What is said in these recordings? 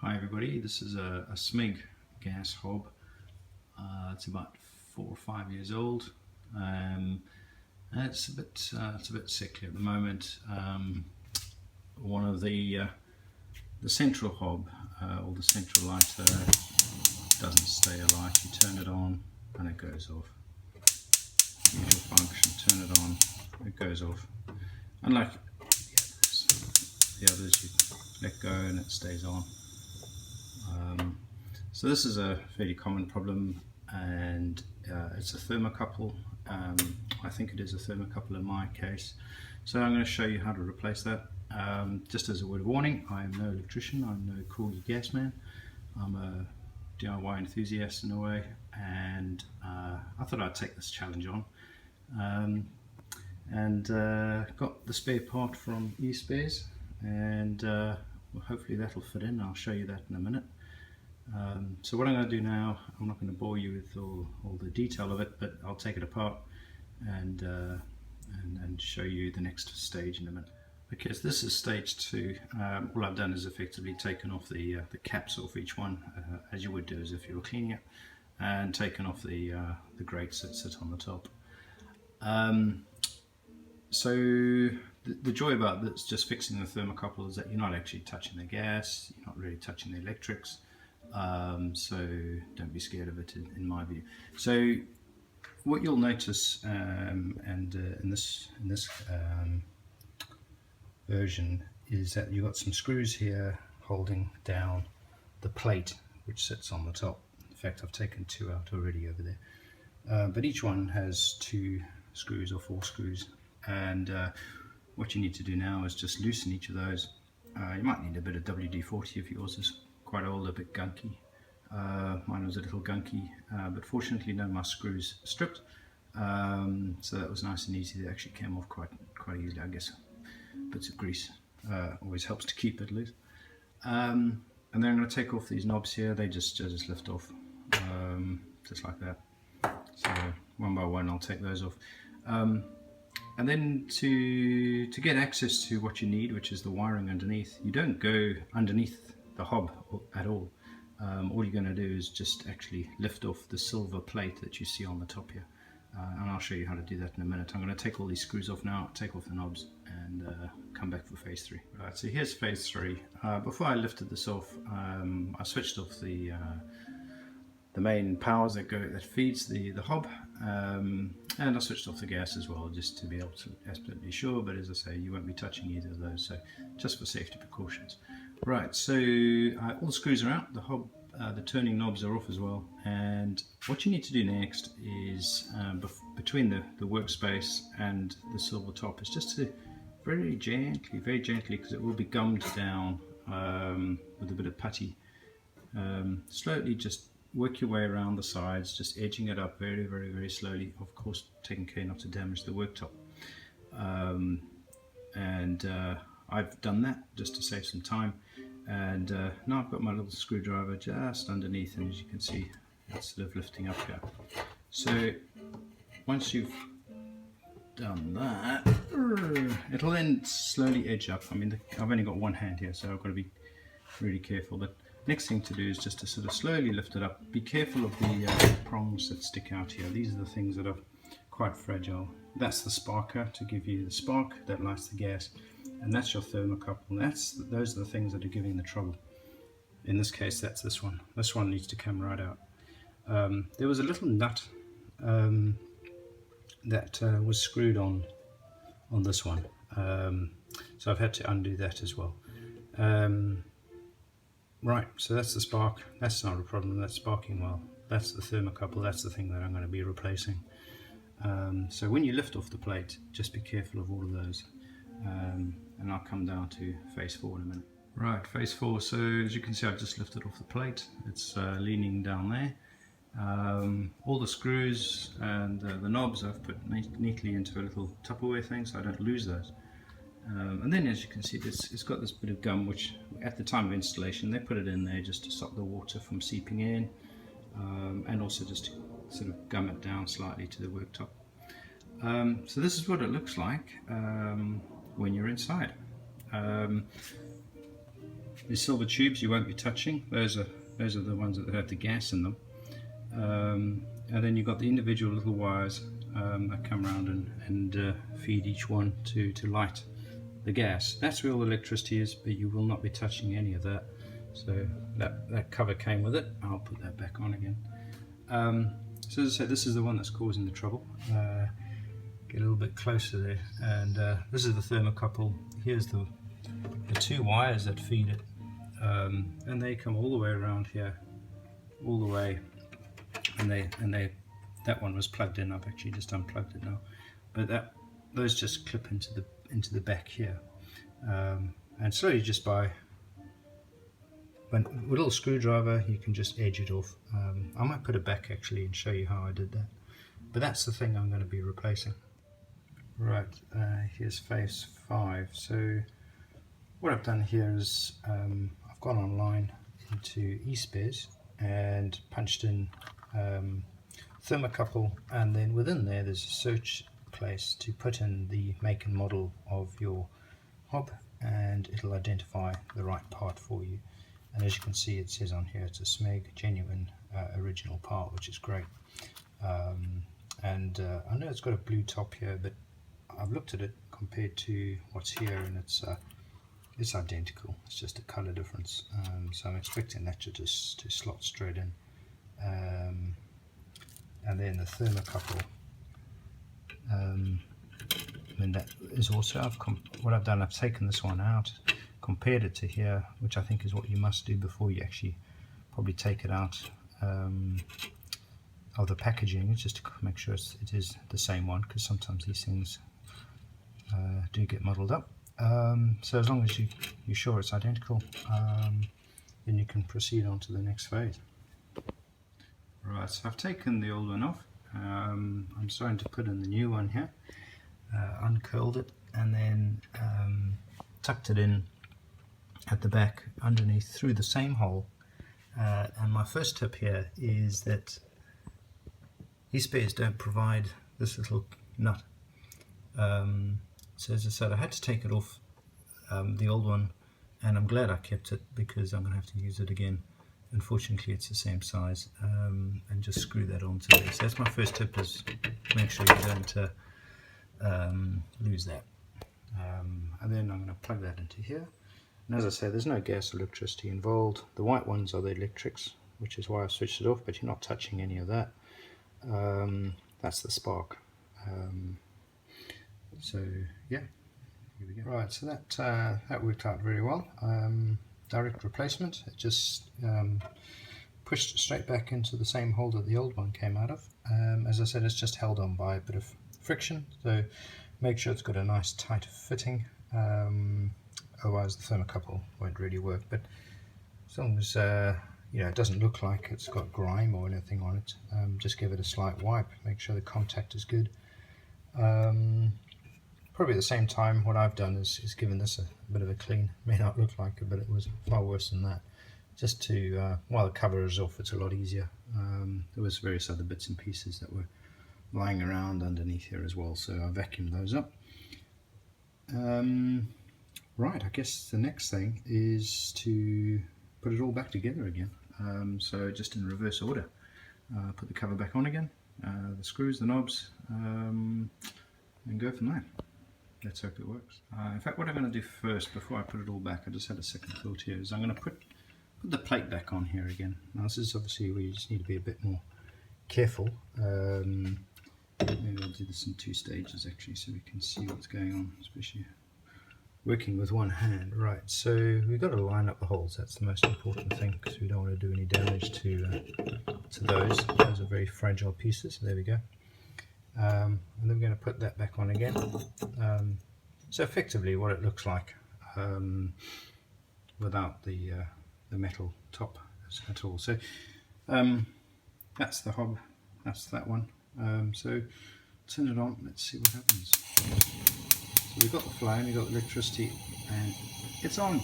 Hi everybody, this is a SMIG gas hob. It's about 4 or 5 years old. And it's a bit sickly at the moment. One of the central hob, or the central lighter, doesn't stay alight. You turn it on and it goes off. Usual function, turn it on, it goes off. Unlike the others, you let go and it stays on. So this is a fairly common problem, and it's a thermocouple. I think it is a thermocouple in my case. So I'm going to show you how to replace that. Just as a word of warning, I am no electrician, I'm no cool gas man. I'm a DIY enthusiast in a way, and I thought I'd take this challenge on. Got the spare part from eSpares, and well, hopefully that'll fit in. I'll show you that in a minute. So what I'm going to do now, I'm not going to bore you with all the detail of it, but I'll take it apart and show you the next stage in a minute. Okay, so this is stage 2. All I've done is effectively taken off the caps off each one, as you would do as if you were cleaning it, and taken off the grates that sit on the top. So the joy about this, just fixing the thermocouple, is that you're not actually touching the gas, you're not really touching the electrics. So don't be scared of it, in my view. So what you'll notice, in this version, is that you've got some screws here holding down the plate which sits on the top. In fact, I've taken 2 out already over there, but each one has 2 screws or 4 screws, and what you need to do now is just loosen each of those. You might need a bit of WD-40 if yours is quite old, a bit gunky. Mine was a little gunky, but fortunately none of my screws stripped, so that was nice and easy. They actually came off quite easily, I guess. Bits of grease always helps to keep it loose. And then I'm going to take off these knobs here. They just lift off, just like that. So one by one I'll take those off. And then to get access to what you need, which is the wiring underneath, you don't go underneath the hob at all. All you're going to do is just actually lift off the silver plate that you see on the top here, and I'll show you how to do that in a minute. I'm going to take all these screws off now, take off the knobs, and come back for phase 3. Right, so here's phase 3. Before I lifted this off, I switched off the main powers that feeds the hob, and I switched off the gas as well, just to be able to be absolutely sure. But as I say, you won't be touching either of those, so just for safety precautions. Right, so all the screws are out, the hob, the turning knobs are off as well, and what you need to do next is, between the workspace and the silver top, is just to very gently, because it will be gummed down with a bit of putty, slowly just work your way around the sides, just edging it up very slowly, of course taking care not to damage the worktop. I've done that just to save some time, and now I've got my little screwdriver just underneath, and as you can see, it's sort of lifting up here. So once you've done that, it'll then slowly edge up. I mean, I've only got one hand here, so I've got to be really careful. But next thing to do is just to sort of slowly lift it up. Be careful of the prongs that stick out here. These are the things that are quite fragile. That's the sparker to give you the spark that lights the gas, and that's your thermocouple. Those are the things that are giving the trouble. In this case, that's this one. This one needs to come right out. There was a little nut that was screwed on this one, so I've had to undo that as well. Right, so that's the spark. That's not a problem. That's sparking well. That's the thermocouple. That's the thing that I'm going to be replacing. So when you lift off the plate, just be careful of all of those, and I'll come down to phase 4 in a minute. Right, phase 4. So as you can see, I've just lifted off the plate. It's leaning down there. All the screws and the knobs I've put neatly into a little Tupperware thing, so I don't lose those. And then, as you can see, it's got this bit of gum, which at the time of installation they put it in there just to stop the water from seeping in, and also just to sort of gum it down slightly to the worktop. So this is what it looks like when you're inside. These silver tubes you won't be touching. Those are the ones that have the gas in them. And then you've got the individual little wires that come around and feed each one to light the gas. That's where all the electricity is, but you will not be touching any of that. So that cover came with it. I'll put that back on again. So as I said, this is the one that's causing the trouble. Get a little bit closer there, and this is the thermocouple. Here's the two wires that feed it, and they come all the way around here, all the way, and that one was plugged in. I've actually just unplugged it now, but those just clip into the back here, and slowly just with a little screwdriver you can just edge it off. I might put it back actually and show you how I did that, but that's the thing I'm going to be replacing. Right, here's phase 5. So what I've done here is I've gone online into eSpares and punched in thermocouple, and then within there's a search place to put in the make and model of your hob, and it'll identify the right part for you. And as you can see, it says on here it's a SMEG genuine original part, which is great. And I know it's got a blue top here, but I've looked at it compared to what's here, and it's identical. It's just a color difference. So I'm expecting that to slot straight in. And then the thermocouple. And that is also, what I've done, I've taken this one out, compared it to here, which I think is what you must do before you actually probably take it out of the packaging, just to make sure it is the same one, because sometimes these things do get muddled up. So as long as you're sure it's identical, then you can proceed on to the next phase. Right, so I've taken the old one off. I'm starting to put in the new one here. Uncurled it and then tucked it in at the back underneath through the same hole. And my first tip here is that eSpares don't provide this little nut. So as I said, I had to take it off the old one, and I'm glad I kept it because I'm going to have to use it again. Unfortunately, it's the same size, and just screw that onto there. So that's my first tip, is make sure you don't lose that. And then I'm going to plug that into here. And as I say, there's no gas or electricity involved. The white ones are the electrics, which is why I've switched it off, but you're not touching any of that. That's the spark. So yeah, here we go. Right, so that worked out very well. Direct replacement. It just pushed straight back into the same hole that the old one came out of. As I said, it's just held on by a bit of friction, so make sure it's got a nice tight fitting. Otherwise the thermocouple won't really work. But as long as it doesn't look like it's got grime or anything on it, just give it a slight wipe. Make sure the contact is good. Probably at the same time, what I've done is given this a bit of a clean. May not look like it, but it was far worse than that. Just to, while the cover is off, it's a lot easier. There was various other bits and pieces that were lying around underneath here as well, so I vacuumed those up. Right, I guess the next thing is to put it all back together again. So just in reverse order. Put the cover back on again, the screws, the knobs, and go from there. Let's hope it works. In fact, what I'm going to do first, before I put it all back, I just had a second thought here, is I'm going to put the plate back on here again. Now this is obviously where you just need to be a bit more careful. Maybe I'll do this in 2 stages actually, so we can see what's going on, especially working with one hand. Right, so we've got to line up the holes. That's the most important thing, because we don't want to do any damage to those. Those are very fragile pieces. So there we go. And then we're going to put that back on again. So effectively what it looks like without the metal top at all. So that's the hob, that's that one. So turn it on, let's see what happens. So we've got the flame, we've got the electricity, and it's on.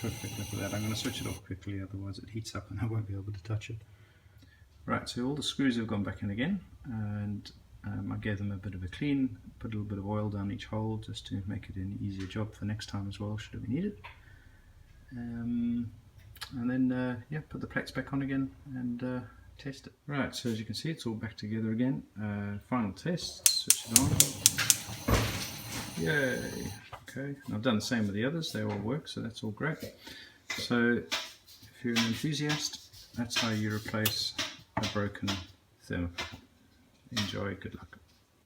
Perfect, look at that. I'm going to switch it off quickly, otherwise it heats up and I won't be able to touch it. Right, so all the screws have gone back in again, and I gave them a bit of a clean, put a little bit of oil down each hole just to make it an easier job for next time as well, should it be needed. and then yeah, put the plates back on again and test it. Right, so as you can see, it's all back together again. Final test, switch it on. Yay! Okay, and I've done the same with the others, they all work, so that's all great. So if you're an enthusiast, that's how you replace a broken thermocouple. Enjoy, good luck.